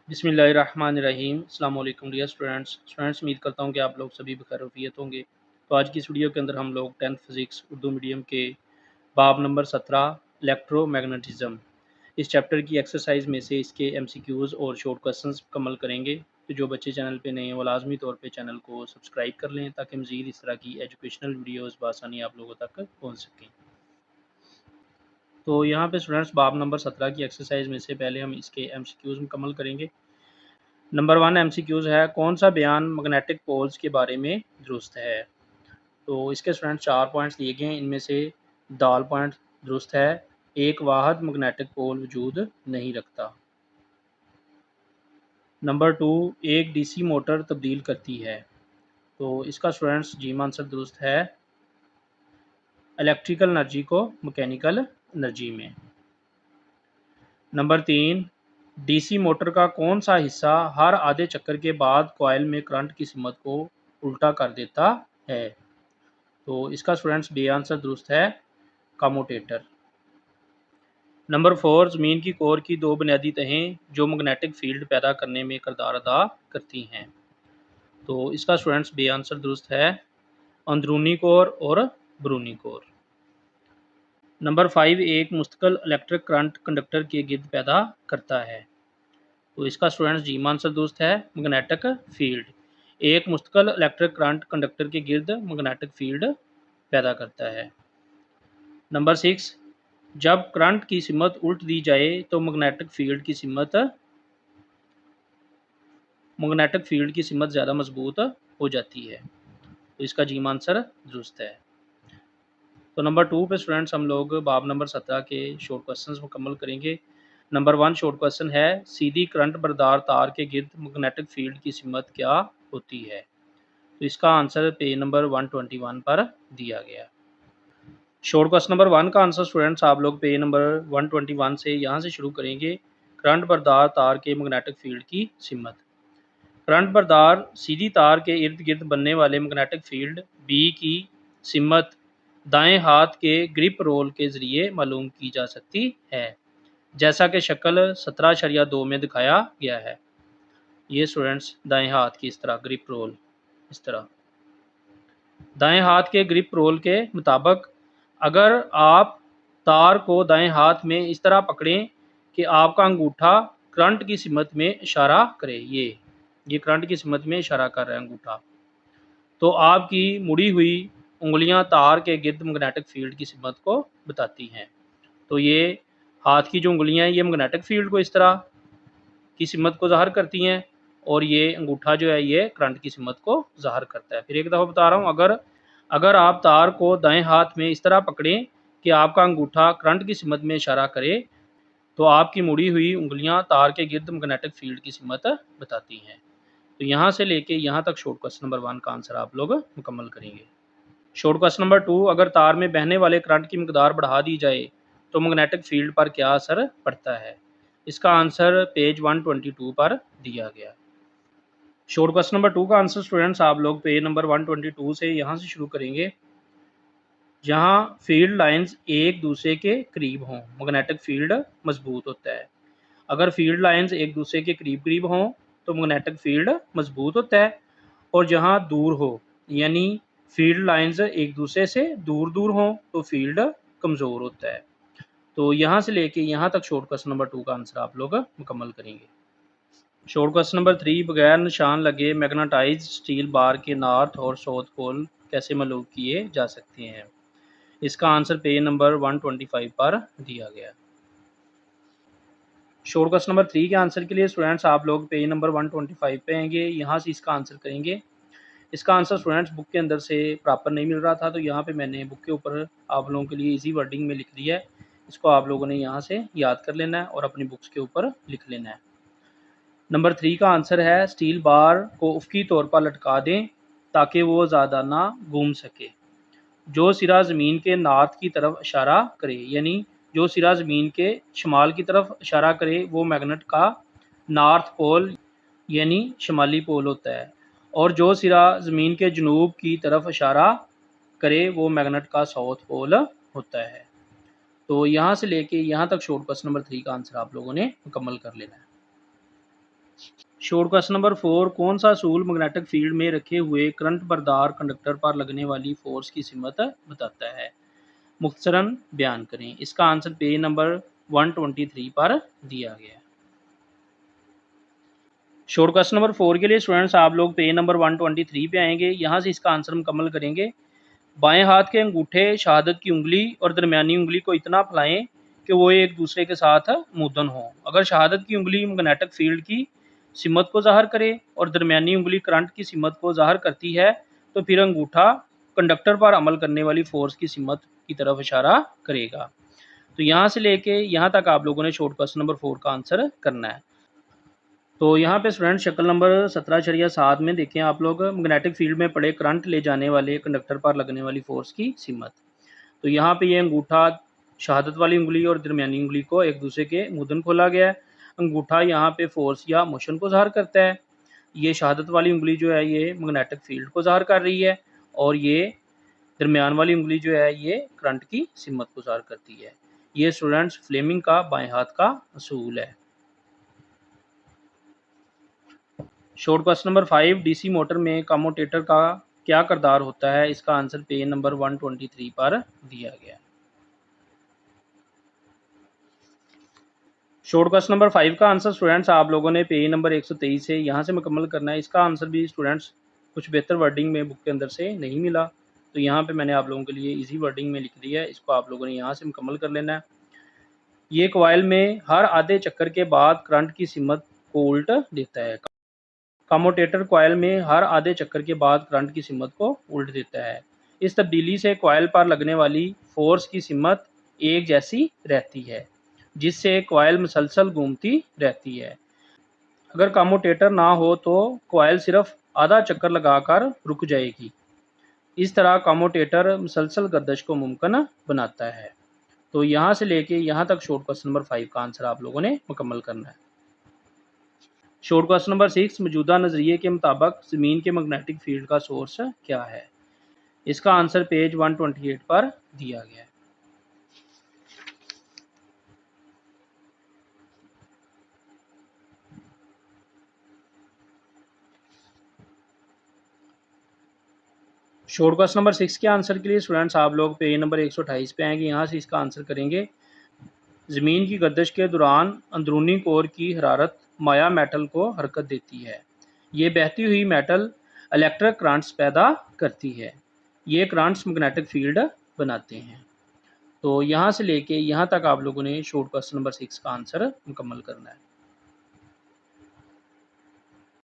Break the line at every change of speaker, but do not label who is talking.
बिस्मिल्लाहिर्रहमानिर्रहीम। अस्सलाम वालेकुम डियर स्टूडेंट्स, उम्मीद करता हूँ कि आप लोग सभी बखैरियत होंगे। तो आज की इस वीडियो के अंदर हम लोग 10th फिज़िक्स उर्दू मीडियम के बाब नंबर 17 इलेक्ट्रोमैग्नेटिज़्म इस चैप्टर की एक्सरसाइज में से इसके एमसीक्यूज़ और शॉर्ट क्वेश्चंस मुकम्मल करेंगे। तो जो बच्चे चैनल पे नए हैं वो लाजमी तौर पे चैनल को सब्सक्राइब कर लें ताकि मज़ीद इस तरह की एजुकेशनल वीडियोज़ बआसानी आप लोगों तक पहुँच सकें। तो यहाँ पे स्टूडेंट्स बाब नंबर 17 की एक्सरसाइज में से पहले हम इसके एमसीक्यूज़ मुकम्मल करेंगे। नंबर 1 एमसीक्यूज़ है, कौन सा बयान मैग्नेटिक पोल्स के बारे में दुरुस्त है। तो इसके स्टूडेंट 4 पॉइंट्स दिए गए हैं, इनमें से दाल पॉइंट दुरुस्त है। एक वाहद मैग्नेटिक पोल वजूद नहीं रखता। नंबर 2 एक डीसी मोटर तब्दील करती है। तो इसका स्टूडेंट्स जीम आंसर दुरुस्त है, इलेक्ट्रिकल एनर्जी को मैकेनिकल एनर्जी में। नंबर 3 डीसी मोटर का कौन सा हिस्सा हर आधे चक्कर के बाद कॉइल में करंट की सिमत को उल्टा कर देता है। तो इसका स्टूडेंट्स बी आंसर दुरुस्त है, कम्यूटेटर। नंबर 4 ज़मीन की कोर की दो बुनियादी तहें जो मैग्नेटिक फील्ड पैदा करने में किरदार अदा करती हैं। तो इसका स्टूडेंट्स बी आंसर दुरुस्त है, अंदरूनी कोर और बैरूनी कोर। नंबर 5 एक मुस्तकिल इलेक्ट्रिक करंट कंडक्टर के गिर्द पैदा करता है। तो इसका स्टूडेंट्स जी आंसर दुरुस्त है, मैग्नेटिक फील्ड। एक मुस्तकिल इलेक्ट्रिक करंट कंडक्टर के गिर्द मैग्नेटिक फील्ड पैदा करता है। नंबर 6 जब करंट की सिमत उल्ट दी जाए तो मैग्नेटिक फील्ड की सिमत ज़्यादा मजबूत हो जाती है। तो इसका जी आंसर दुरुस्त है। तो नंबर 2 पे स्टूडेंट्स हम लोग बाब नंबर 17 के शॉर्ट क्वेश्चंस मुकम्मल करेंगे। नंबर 1 शॉर्ट क्वेश्चन है, सीधी करंट बरदार तार के गिर्द मैग्नेटिक फील्ड की सिमत क्या होती है। तो इसका आंसर पेज नंबर 121 पर दिया गया। शॉर्ट क्वेश्चन नंबर 1 का आंसर स्टूडेंट्स आप लोग पेज नंबर 121 से यहाँ से शुरू करेंगे। करंट बरदार तार के मैग्नेटिक फील्ड की सिमत। करंट बरदार सीधी तार के इर्द गिर्द बनने वाले मैग्नेटिक फील्ड बी की सिमत दाएं हाथ के ग्रिप रोल के ज़रिए मालूम की जा सकती है, जैसा कि शक्ल 17.2 में दिखाया गया है। ये स्टूडेंट्स दाएं हाथ की इस तरह ग्रिप रोल, इस तरह दाएं हाथ के ग्रिप रोल के मुताबिक अगर आप तार को दाएं हाथ में इस तरह पकड़ें कि आपका अंगूठा करंट की सिमत में इशारा करे, ये करंट की सिमत में इशारा कर रहा है अंगूठा, तो आपकी मुड़ी हुई उंगलियां तार के गिर्द मैग्नेटिक फील्ड की सिमत को बताती हैं। तो ये हाथ की जो उंगलियां हैं ये मैग्नेटिक फील्ड को इस तरह की सिमत को ज़ाहिर करती हैं, और ये अंगूठा जो है ये करंट की सिमत को ज़ाहिर करता है। फिर एक दफ़ा बता रहा हूँ, अगर आप तार को दाएं हाथ में इस तरह पकड़ें कि आपका अंगूठा करंट की सिमत में इशारा करे, तो आपकी मुड़ी हुई उंगलियां तार के गिर्द मैग्नेटिक फील्ड की सिमत बताती हैं। तो यहाँ से लेके यहाँ तक शॉर्ट क्वेश्चन नंबर 1 का आंसर आप लोग मुकम्मल करेंगे। शॉर्ट क्वेश्चन नंबर 2 अगर तार में बहने वाले करंट की मकदार बढ़ा दी जाए तो मैग्नेटिक फील्ड पर क्या असर पड़ता है। इसका आंसर पेज 122 पर दिया गया। शॉर्ट क्वेश्चन नंबर 2 का आंसर स्टूडेंट्स आप लोग पेज नंबर 122 से यहाँ से शुरू करेंगे। जहाँ फील्ड लाइंस एक दूसरे के करीब हों मैग्नेटिक फील्ड मजबूत होता है। अगर फील्ड लाइंस एक दूसरे के करीब करीब हों तो मैग्नेटिक फील्ड मजबूत होता है, और जहाँ दूर हो यानी फील्ड लाइंस एक दूसरे से दूर दूर हों तो फील्ड कमज़ोर होता है। तो यहाँ से लेके यहाँ तक शॉर्ट क्वेश्चन नंबर 2 का आंसर आप लोग मुकम्मल करेंगे। शॉर्ट क्वेश्चन नंबर 3 बगैर निशान लगे मैग्नेटाइज स्टील बार के नॉर्थ और साउथ पोल कैसे मालूम किए जा सकते हैं। इसका आंसर पेज नंबर 125 पर दिया गया। शॉर्ट क्वेश्चन नंबर 3 के आंसर के लिए स्टूडेंट्स आप लोग पेज नंबर 125 पे आएंगे, यहाँ से इसका आंसर करेंगे। इसका आंसर स्टूडेंट्स बुक के अंदर से प्रॉपर नहीं मिल रहा था, तो यहाँ पे मैंने बुक के ऊपर आप लोगों के लिए इजी वर्डिंग में लिख दिया है। इसको आप लोगों ने यहाँ से याद कर लेना है और अपनी बुक्स के ऊपर लिख लेना है। नंबर 3 का आंसर है, स्टील बार को उफ़क़ी तौर पर लटका दें ताकि वो ज़्यादा ना घूम सके। जो सिरा ज़मीन के नॉर्थ की तरफ इशारा करे, यानी जो सिरा ज़मीन के शमाल की तरफ इशारा करे वो मैग्नेट का नॉर्थ पोल यानी शमाली पोल होता है, और जो सिरा ज़मीन के जनूब की तरफ इशारा करे वो मैग्नेट का साउथ पोल होता है। तो यहाँ से लेके यहाँ तक शॉर्ट क्वेश्चन नंबर 3 का आंसर आप लोगों ने मुकम्मल कर लेना है। शॉर्ट क्वेश्चन नंबर 4, कौन सा असूल मैग्नेटिक फील्ड में रखे हुए करंट बरदार कंडक्टर पर लगने वाली फोर्स की सिमत बताता है? मुख्तसरन बयान करें। इसका आंसर पेज नंबर 123 पर दिया गया है। शॉर्ट क्वेश्चन नंबर 4 के लिए स्टूडेंट्स आप लोग पेज नंबर 123 पे आएंगे। यहाँ से इसका आंसर मुकम्मल करेंगे। बाएं हाथ के अंगूठे शहादत की उंगली और दरमियानी उंगली को इतना फैलाएं कि वो एक दूसरे के साथ मुद्दन हो। अगर शहादत की उंगली मैग्नेटिक फील्ड की सिमत को ज़ाहिर करे और दरमियानी उंगली करंट की सिमत को ज़ाहिर करती है, तो फिर अंगूठा कंडक्टर पर अमल करने वाली फोर्स की सिमत की तरफ इशारा करेगा। तो यहाँ से लेके यहाँ तक आप लोगों ने शॉर्ट क्वेश्चन नंबर 4 का आंसर करना है। तो यहाँ पे स्टूडेंट शक्ल नंबर 17.7 में देखें आप लोग, मैग्नेटिक फील्ड में पड़े करंट ले जाने वाले कंडक्टर पर लगने वाली फोर्स की सिमत। तो यहाँ पे ये अंगूठा शहादत वाली उंगली और दरमियानी उंगली को एक दूसरे के मुदन खोला गया है। अंगूठा यहाँ पे फोर्स या मोशन को ज़ाहिर करता है। ये शहादत वाली उंगली जो है ये मैग्नेटिक फील्ड को ज़ाहिर कर रही है, और ये दरमियान वाली उंगली जो है ये करंट की सिमत को ज़ाहिर करती है। ये स्टूडेंट्स फ्लेमिंग का बाएं हाथ का असूल है। Short question number 5, DC motor में कम्यूटेटर का क्या किरदार होता है? इसका आंसर पेज नंबर 123 पर दिया गया है। शॉर्ट क्वेश्चन नंबर 5 का आंसर स्टूडेंट्स आप लोगों ने पेज नंबर 123 से यहाँ से मुकम्मल करना है। इसका आंसर भी स्टूडेंट्स कुछ बेहतर वर्डिंग में बुक के अंदर से नहीं मिला, तो यहाँ पे मैंने आप लोगों के लिए इजी वर्डिंग में लिख दिया है। इसको आप लोगों ने यहाँ से मुकम्मल कर लेना है। ये कॉइल में हर आधे चक्कर के बाद करंट की सिमत को उल्ट देता है। कम्यूटेटर कॉइल में हर आधे चक्कर के बाद करंट की सिमत को उल्ट देता है। इस तब्दीली से कॉइल पर लगने वाली फोर्स की सिमत एक जैसी रहती है, जिससे कॉइल मुसलसल घूमती रहती है। अगर कम्यूटेटर ना हो तो कॉइल सिर्फ आधा चक्कर लगाकर रुक जाएगी। इस तरह कम्यूटेटर मुसलसल गर्दिश को मुमकिन बनाता है। तो यहाँ से लेके यहाँ तक शॉर्ट क्वेश्चन नंबर 5 का आंसर आप लोगों ने मुकम्मल करना है। शॉर्ट क्वेश्चन नंबर 6, मौजूदा नज़रिए के मुताबिक ज़मीन के मैग्नेटिक फील्ड का सोर्स क्या है? इसका आंसर पेज 128 पर दिया गया है। शॉर्ट क्वेश्चन नंबर 6 के आंसर के लिए स्टूडेंट्स आप लोग पेज नंबर 128 पे आएंगे। यहाँ से इसका आंसर करेंगे। ज़मीन की गर्दिश के दौरान अंदरूनी कोर की हरारत माया मेटल को हरकत देती है। ये बहती हुई मेटल इलेक्ट्रिक करंट्स पैदा करती है। ये करंट्स मैग्नेटिक फील्ड बनाते हैं। तो यहाँ से लेके यहाँ तक आप लोगों ने शॉर्ट क्वेश्चन नंबर 6 का आंसर मुकम्मल करना है।